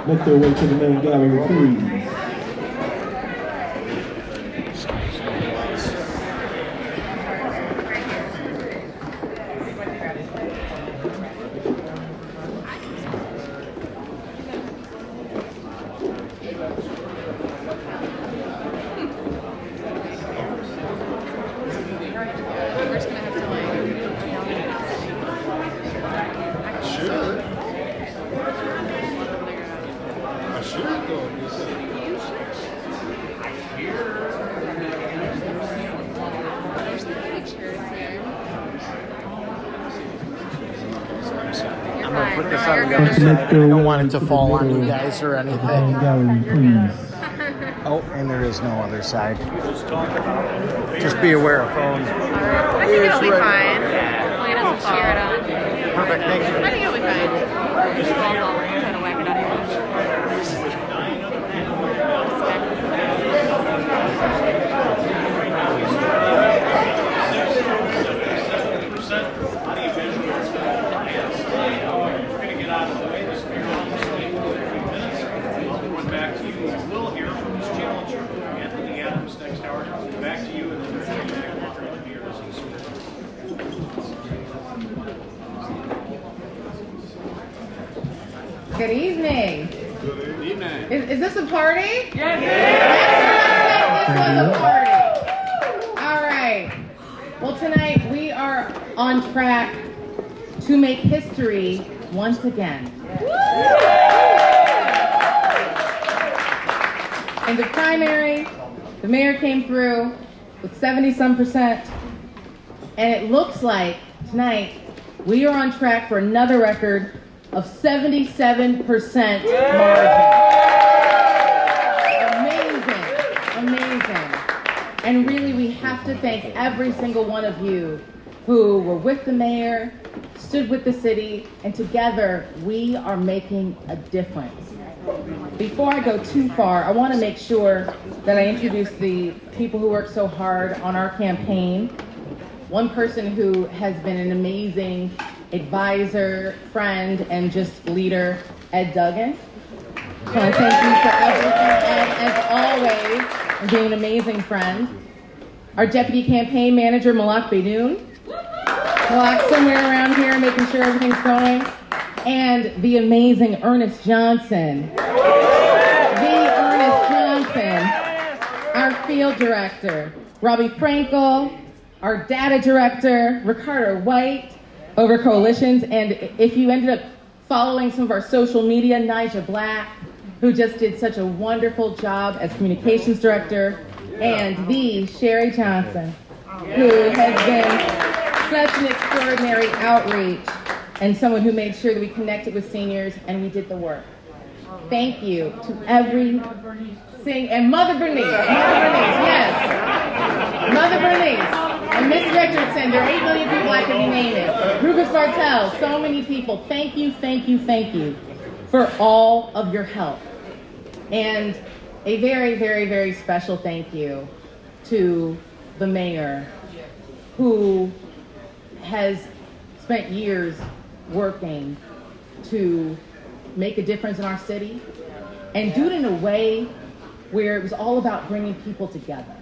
make their way to the main gallery, please. I'm gonna put this on the other side. I don't want it to fall on you guys or anything. Gallery, please. Oh, and there is no other side. Just be aware of phones. I think it'll be fine. Hopefully it doesn't cheer it on. Perfect, thank you. I think it'll be fine. I'll try to whack it on Back to you. We'll hear from this challenger, Anthony Adams, next hour. Back to you, and then there's Jack Walker in the mirror. Good evening. Good evening. Is this a party? Yes. This was a party. All right. Well, tonight we are on track to make history once again. In the primary, the mayor came through with 70-some%, and it looks like tonight we are on track for another record of 77% margin. Amazing. And really, we have to thank every single one of you who were with the mayor, stood with the city, and together we are making a difference. Before I go too far, I want to make sure that I introduce the people who worked so hard on our campaign. One person who has been an amazing advisor, friend, and just leader, Ed Duggan. So I thank you for everything, Ed, as always, and being an amazing friend. Our deputy campaign manager, Malak Beydoun. Malak somewhere around here making sure everything's going. And the amazing Ernest Johnson. Our field director, Robbie Frankel, our data director, Ricardo White, over coalitions, and if you ended up following some of our social media, Nija Black, who just did such a wonderful job as communications director, and the Sherry Johnson, who has been such an extraordinary outreach and someone who made sure that we connected with seniors and we did the work. Thank you to every and Mother Bernice, yes. Mother Bernice and Miss Richardson, there are 8 million people I could be naming. Rufus Bartel, so many people. Thank you for all of your help. And a very, very, very special thank you to the mayor, who has spent years working to make a difference in our city and do it in a way where it was all about bringing people together,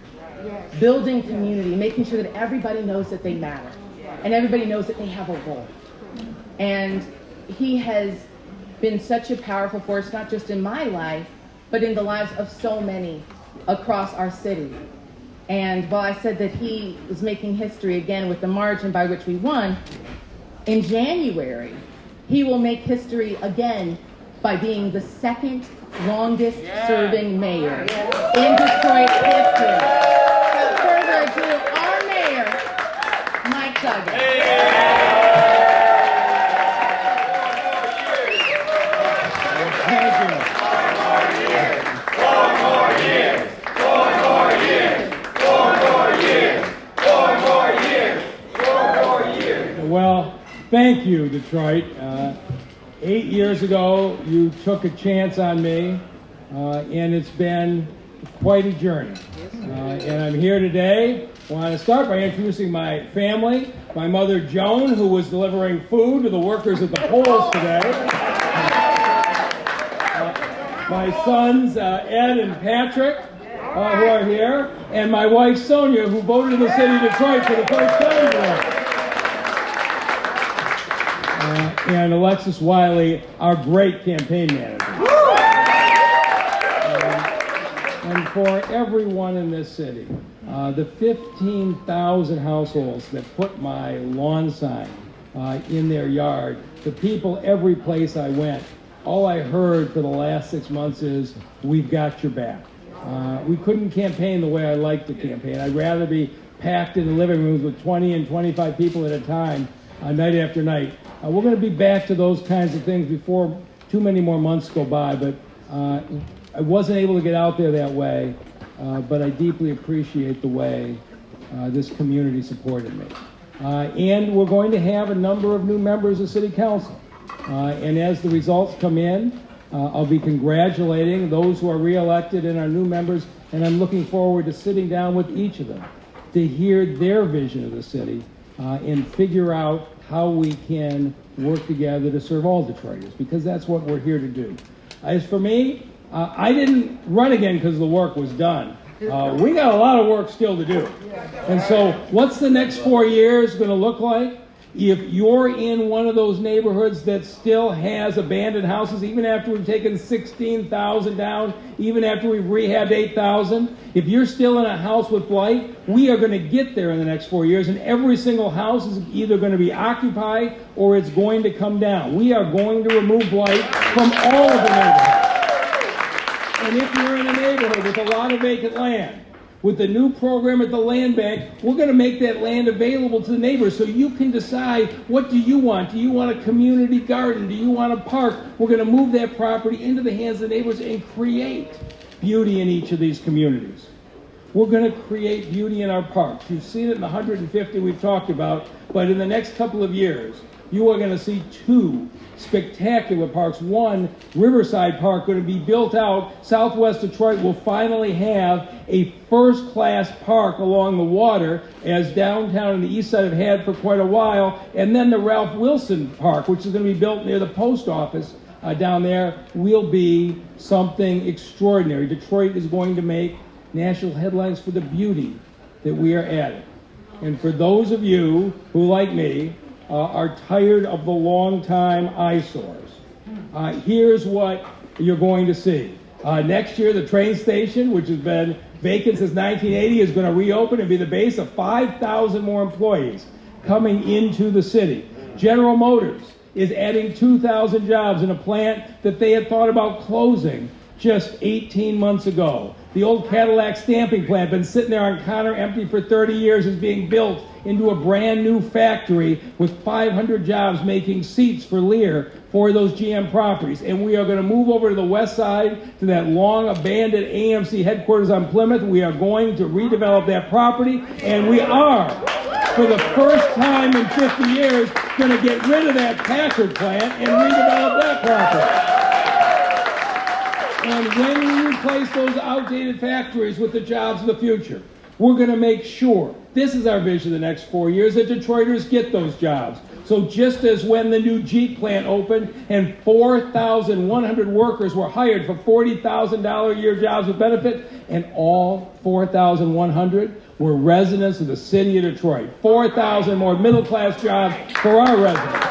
building community, making sure that everybody knows that they matter and everybody knows that they have a role. And he has been such a powerful force, not just in my life, but in the lives of so many across our city. And while I said that he was making history again with the margin by which we won, in January, he will make history again by being the second longest serving mayor in Detroit history. Without further ado, our mayor, Mike Duggan. Well, thank you, Detroit. 8 years ago, you took a chance on me, and it's been quite a journey. And I'm here today. I want to start by introducing my family. My mother, Joan, who was delivering food to the workers at the polls today. my sons Ed and Patrick, who are here, and my wife Sonia, who voted in the city of Detroit for the first time today. And Alexis Wiley, our great campaign manager. And for everyone in this city, the 15,000 households that put my lawn sign in their yard, the people every place I went, all I heard for the last 6 months is, we've got your back. We couldn't campaign the way I like to campaign. I'd rather be packed in the living rooms with 20 and 25 people at a time, night after night. We're going to be back to those kinds of things before too many more months go by, but I wasn't able to get out there that way, but I deeply appreciate the way this community supported me. And we're going to have a number of new members of City Council. And as the results come in, I'll be congratulating those who are re-elected and our new members, and I'm looking forward to sitting down with each of them to hear their vision of the city and figure out how we can work together to serve all Detroiters, because that's what we're here to do. As for me, I didn't run again because the work was done. We got a lot of work still to do. And so what's the next 4 years going to look like? If you're in one of those neighborhoods that still has abandoned houses, even after we've taken 16,000 down, even after we've rehabbed 8,000, if you're still in a house with blight, we are going to get there in the next 4 years, and every single house is either going to be occupied or it's going to come down. We are going to remove blight from all of the neighborhoods. And if you're in a neighborhood with a lot of vacant land, with the new program at the land bank, we're going to make that land available to the neighbors so you can decide, what do you want? Do you want a community garden? Do you want a park? We're going to move that property into the hands of the neighbors and create beauty in each of these communities. We're going to create beauty in our parks. You've seen it in the 150 we've talked about, but in the next couple of years, you are going to see 2 spectacular parks. One, Riverside Park, going to be built out. Southwest Detroit will finally have a first-class park along the water, as downtown and the east side have had for quite a while. And then the Ralph Wilson Park, which is going to be built near the post office down there, will be something extraordinary. Detroit is going to make national headlines for the beauty that we are adding. And for those of you who, like me, are tired of the long-time eyesores, here's what you're going to see. Next year, the train station, which has been vacant since 1980, is going to reopen and be the base of 5,000 more employees coming into the city. General Motors is adding 2,000 jobs in a plant that they had thought about closing just 18 months ago. The old Cadillac stamping plant, been sitting there on Connor empty for 30 years, is being built into a brand new factory with 500 jobs making seats for Lear for those GM properties. And we are going to move over to the west side to that long abandoned AMC headquarters on Plymouth. We are going to redevelop that property, and we are, for the first time in 50 years, going to get rid of that Packard plant and redevelop that property. And when we replace those outdated factories with the jobs of the future, we're going to make sure, this is our vision the next 4 years, that Detroiters get those jobs. So just as when the new Jeep plant opened and 4,100 workers were hired for $40,000 a year jobs with benefit, and all 4,100 were residents of the city of Detroit. 4,000 more middle-class jobs for our residents.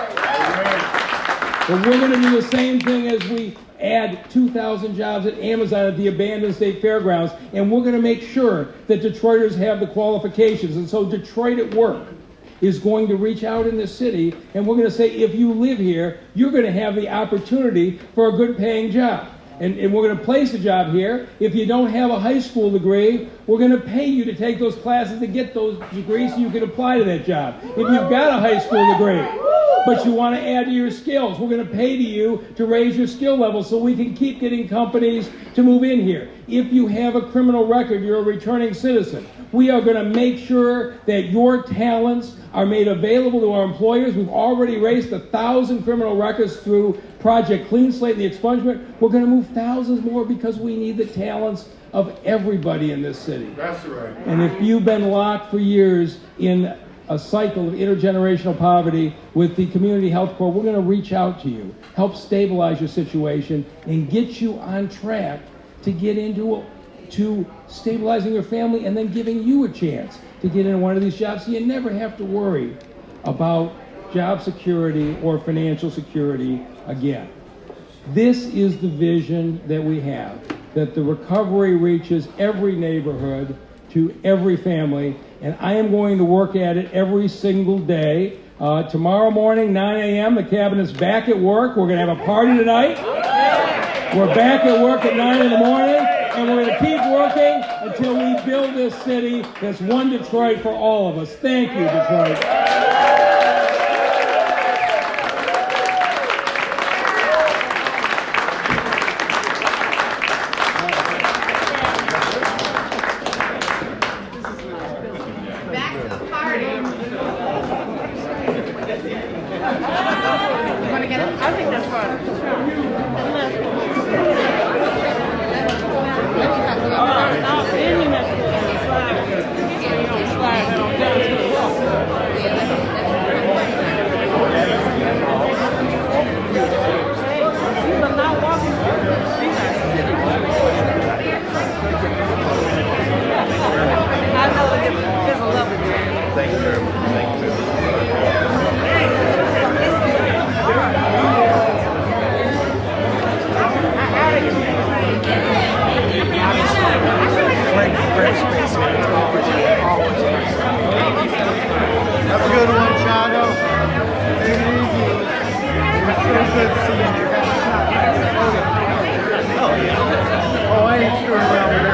But we're going to do the same thing as we add 2,000 jobs at Amazon at the abandoned state fairgrounds, and we're going to make sure that Detroiters have the qualifications. And so Detroit at Work is going to reach out in the city, and we're going to say, if you live here, you're going to have the opportunity for a good paying job. And we're going to place a job here. If you don't have a high school degree, we're going to pay you to take those classes to get those degrees so you can apply to that job. If you've got a high school degree, but you want to add to your skills, we're going to pay to you to raise your skill level so we can keep getting companies to move in here. If you have a criminal record, you're a returning citizen, we are going to make sure that your talents are made available to our employers. We've already raised 1,000 criminal records through Project Clean Slate and the expungement. We're going to move thousands more because we need the talents of everybody in this city. That's right. And if you've been locked for years in a cycle of intergenerational poverty, with the Community Health Corps, we're going to reach out to you, help stabilize your situation, and get you on track to get into to stabilizing your family and then giving you a chance to get into one of these jobs, so you never have to worry about job security or financial security again. This is the vision that we have, that the recovery reaches every neighborhood, to every family, and I am going to work at it every single day. Tomorrow morning, 9 a.m., the cabinet's back at work. We're going to have a party tonight. We're back at work at 9 in the morning, and we're going to keep working until we build this city that's one Detroit for all of us. Thank you, Detroit. Back to the party. You want to get it? I think that's fun. Thank you very much. Thank you. Have a good one, Chado. Take it easy. It was so good seeing you. Oh, I ain't sure about that.